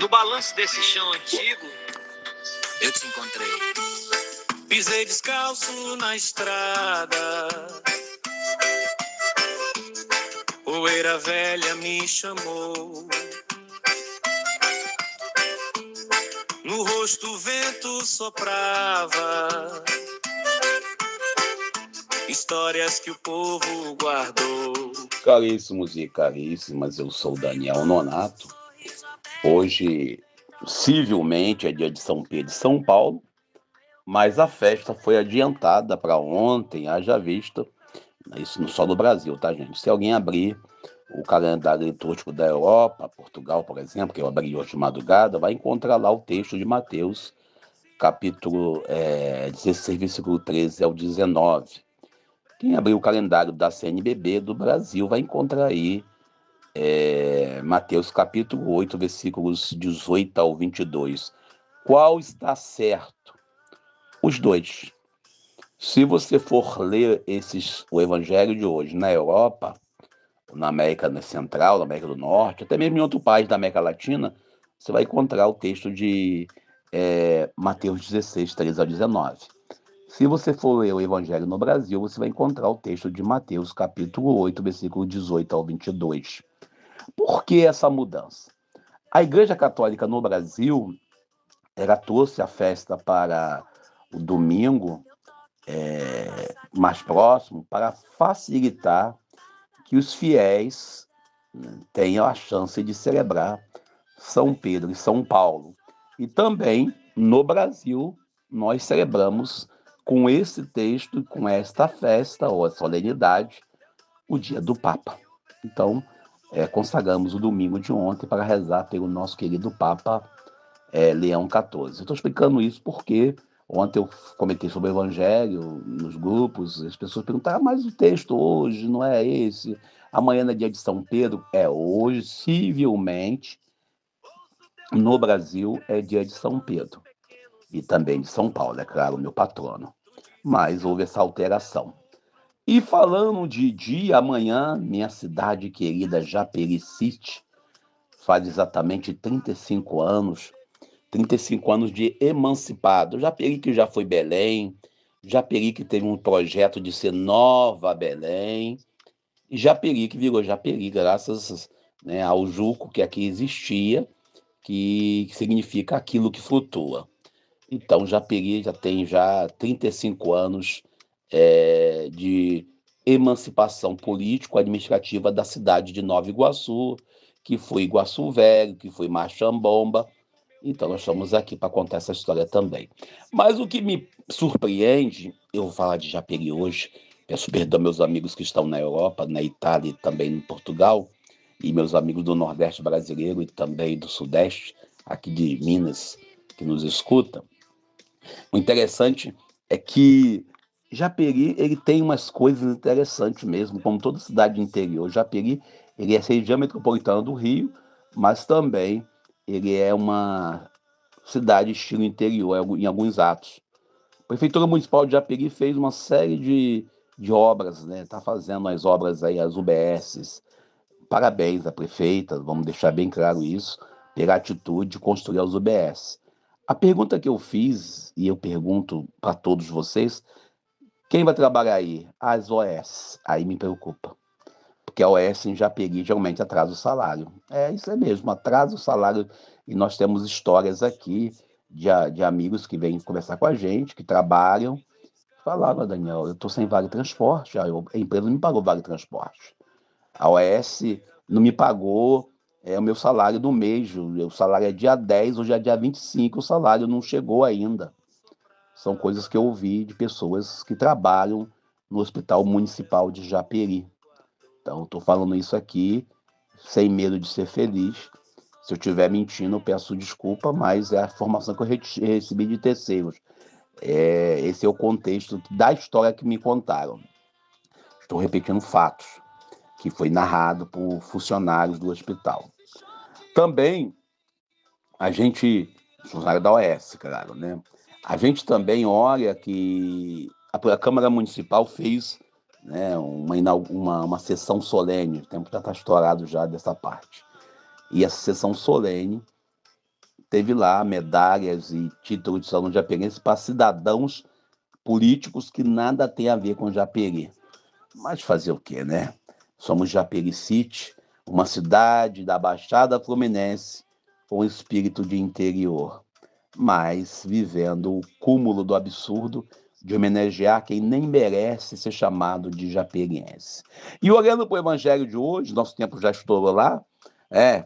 No balanço desse chão antigo, eu te encontrei. Pisei descalço na estrada, poeira velha me chamou. No rosto o vento soprava, histórias que o povo guardou. Caríssimos e caríssimas, eu sou Daniel Nonato. Hoje, civilmente, é dia de São Pedro e São Paulo, mas a festa foi adiantada para ontem, haja vista, isso não só no Brasil, tá, gente? Se alguém abrir o calendário litúrgico da Europa, Portugal, por exemplo, que eu abri hoje de madrugada, vai encontrar lá o texto de Mateus, capítulo 16, versículo 13 ao 19. Quem abrir o calendário da CNBB do Brasil vai encontrar aí Mateus capítulo 8, versículos 18 ao 22. Qual está certo? Os dois. Se você for ler o evangelho de hoje na Europa, na América Central, na América do Norte, até mesmo em outro país da América Latina, você vai encontrar o texto de Mateus 16, 13 ao 19. Se você for ler o evangelho no Brasil, você vai encontrar o texto de Mateus capítulo 8, versículo 18 ao 22. Por que essa mudança? A Igreja Católica no Brasil, ela trouxe a festa para o domingo mais próximo para facilitar que os fiéis tenham a chance de celebrar São Pedro e São Paulo. E também, no Brasil, nós celebramos com esse texto, com esta festa ou a solenidade, o dia do Papa. Então, consagramos o domingo de ontem para rezar pelo nosso querido Papa Leão XIV. Eu estou explicando isso porque ontem eu comentei sobre o Evangelho nos grupos, as pessoas perguntaram, mas o texto hoje não é esse? Amanhã é dia de São Pedro? É hoje, civilmente, no Brasil, é dia de São Pedro. E também de São Paulo, é claro, meu patrono. Mas houve essa alteração. E falando de dia, amanhã, minha cidade querida Japeri City faz exatamente 35 anos de emancipado. Japeri que já foi Belém, Japeri que teve um projeto de ser Nova Belém, e Japeri que virou Japeri graças ao Juco que aqui existia, que significa aquilo que flutua. Então, Japeri já tem 35 anos de emancipação político-administrativa da cidade de Nova Iguaçu, que foi Iguaçu Velho, que foi Machambomba. Então, nós estamos aqui para contar essa história também. Mas o que me surpreende, eu vou falar de Japeri hoje, peço perdão aos meus amigos que estão na Europa, na Itália e também em Portugal, e meus amigos do Nordeste brasileiro e também do Sudeste, aqui de Minas, que nos escutam. O interessante é que Japeri ele tem umas coisas interessantes mesmo, como toda cidade interior. Japeri ele é região metropolitana do Rio, mas também ele é uma cidade estilo interior em alguns atos. A Prefeitura Municipal de Japeri fez uma série de obras, né? Está fazendo as obras aí, as UBSs. Parabéns à prefeita, vamos deixar bem claro isso, pela atitude de construir as UBS. A pergunta que eu fiz, e eu pergunto para todos vocês, quem vai trabalhar aí? As OS. Aí me preocupa. Porque a OS em Japeri geralmente atrasa o salário. Isso é mesmo, atrasa o salário. E nós temos histórias aqui de amigos que vêm conversar com a gente, que trabalham. Falaram, Daniel, eu estou sem vale transporte, a empresa não me pagou vale transporte. A OS não me pagou o meu salário do mês. O salário é dia 10, hoje é dia 25, o salário não chegou ainda. São coisas que eu ouvi de pessoas que trabalham no Hospital Municipal de Japeri. Então, estou falando isso aqui sem medo de ser feliz. Se eu estiver mentindo, eu peço desculpa, mas é a informação que eu recebi de terceiros. Esse é o contexto da história que me contaram. Estou repetindo fatos que foi narrado por funcionários do hospital. Também, funcionário da OS, claro, né? A gente também olha que a Câmara Municipal fez uma sessão solene, o tempo já está estourado já dessa parte. E essa sessão solene teve lá medalhas e títulos de Salão Japerense para cidadãos políticos que nada tem a ver com Japeri. Mas fazer o quê, né? Somos Japeri City, uma cidade da Baixada Fluminense com espírito de interior, mas vivendo o cúmulo do absurdo de homenagear quem nem merece ser chamado de japeriense. E olhando para o evangelho de hoje, nosso tempo já estourou lá,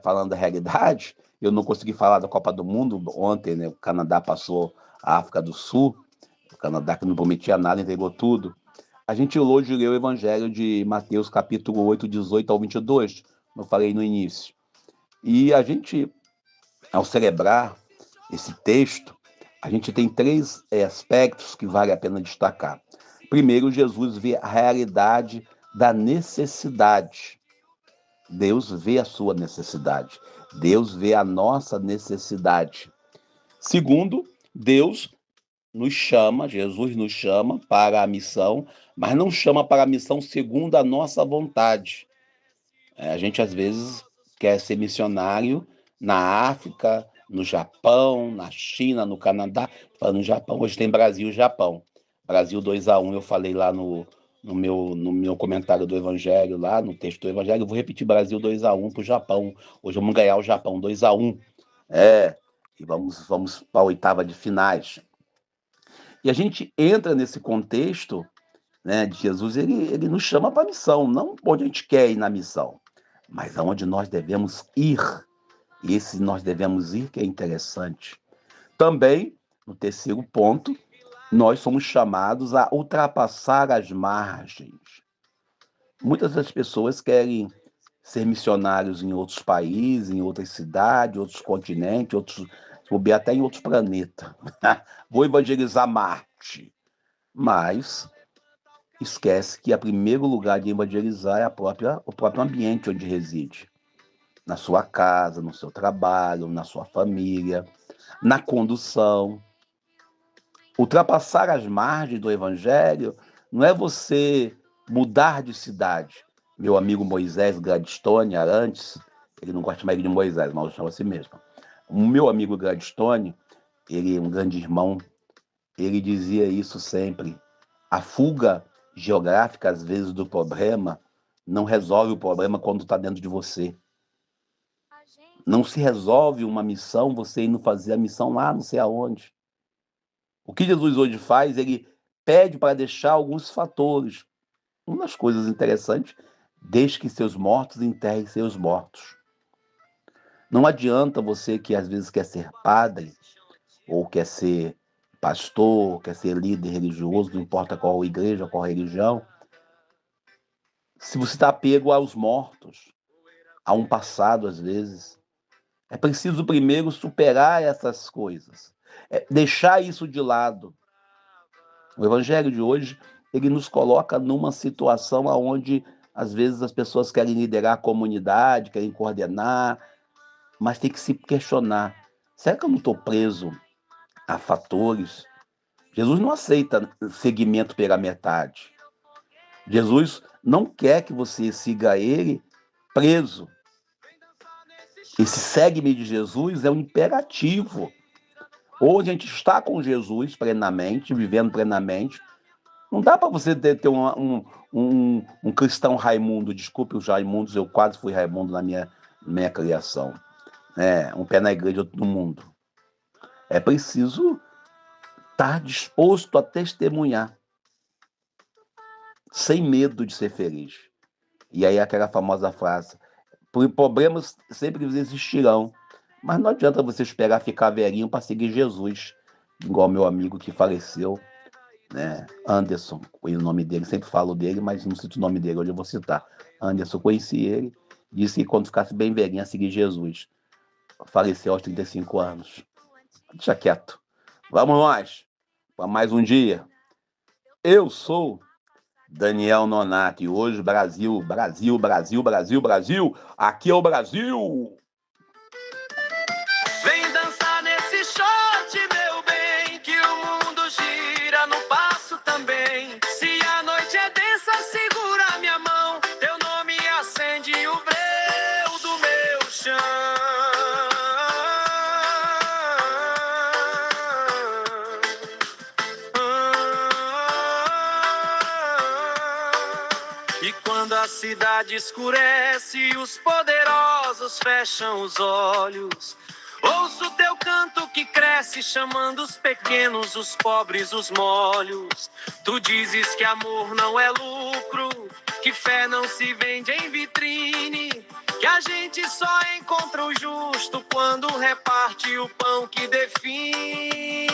falando da realidade, eu não consegui falar da Copa do Mundo ontem, né? O Canadá passou a África do Sul, o Canadá que não prometia nada, entregou tudo. A gente hoje leu o evangelho de Mateus, capítulo 8, 18 ao 22, como eu falei no início. E a gente, ao celebrar esse texto, a gente tem três aspectos que vale a pena destacar. Primeiro, Jesus vê a realidade da necessidade. Deus vê a sua necessidade. Deus vê a nossa necessidade. Segundo, Deus nos chama, Jesus nos chama para a missão, mas não chama para a missão segundo a nossa vontade. A gente, às vezes, quer ser missionário na África, no Japão, na China, no Canadá. Falando no Japão, hoje tem Brasil e Japão. Brasil 2-1, eu falei lá no meu comentário do Evangelho, lá no texto do Evangelho, eu vou repetir Brasil 2-1 para o Japão. Hoje vamos ganhar o Japão 2-1. E vamos para a oitava de finais. E a gente entra nesse contexto, né, de Jesus, ele nos chama para a missão, não onde a gente quer ir na missão, mas aonde nós devemos ir. E esse nós devemos ir que é interessante. Também, no terceiro ponto, nós somos chamados a ultrapassar as margens. Muitas das pessoas querem ser missionários em outros países, em outras cidades, outros continentes, até em outros planetas. Vou evangelizar Marte. Mas esquece que o primeiro lugar de evangelizar é o próprio ambiente onde reside. Na sua casa, no seu trabalho, na sua família, na condução. Ultrapassar as margens do evangelho não é você mudar de cidade. Meu amigo Moisés Gladstone, Arantes, ele não gosta de chamar ele de Moisés, mas eu chamo assim mesmo. O meu amigo Gladstone, ele é um grande irmão, ele dizia isso sempre. A fuga geográfica, às vezes, do problema, não resolve o problema quando está dentro de você. Não se resolve uma missão você indo fazer a missão lá não sei aonde. O que Jesus hoje faz, ele pede para deixar alguns fatores. Uma das coisas interessantes, deixe que seus mortos enterrem seus mortos. Não adianta você que às vezes quer ser padre, ou quer ser pastor, quer ser líder religioso, não importa qual igreja, qual religião, se você está apego aos mortos, a um passado às vezes. É preciso primeiro superar essas coisas, deixar isso de lado. O evangelho de hoje, ele nos coloca numa situação onde às vezes as pessoas querem liderar a comunidade, querem coordenar, mas tem que se questionar. Será que eu não estou preso a fatores? Jesus não aceita seguimento pela metade. Jesus não quer que você siga ele preso. Esse segue-me de Jesus é um imperativo. Ou a gente está com Jesus plenamente, vivendo plenamente. Não dá para você ter um cristão Raimundo, desculpe os Raimundos, eu quase fui Raimundo na minha criação. Um pé na igreja, outro no mundo. É preciso estar disposto a testemunhar, sem medo de ser feliz. E aí aquela famosa frase, problemas sempre existirão, mas não adianta você esperar ficar velhinho para seguir Jesus, igual meu amigo que faleceu, né? Anderson, o nome dele, sempre falo dele, mas não cito o nome dele, hoje eu vou citar. Anderson, conheci ele, disse que quando ficasse bem velhinho, ia seguir Jesus. Faleceu aos 35 anos. Deixa quieto. Vamos nós, para mais um dia. Eu sou Daniel Nonato e hoje Brasil, Brasil, Brasil, Brasil, Brasil, aqui é o Brasil. Vem dançar nesse shot, meu bem, que o mundo gira no passo também. Se a noite é densa, segura minha mão, teu nome acende o breu do meu chão. Quando a cidade escurece e os poderosos fecham os olhos, ouço teu canto que cresce, chamando os pequenos, os pobres, os molhos. Tu dizes que amor não é lucro, que fé não se vende em vitrine, que a gente só encontra o justo quando reparte o pão que define.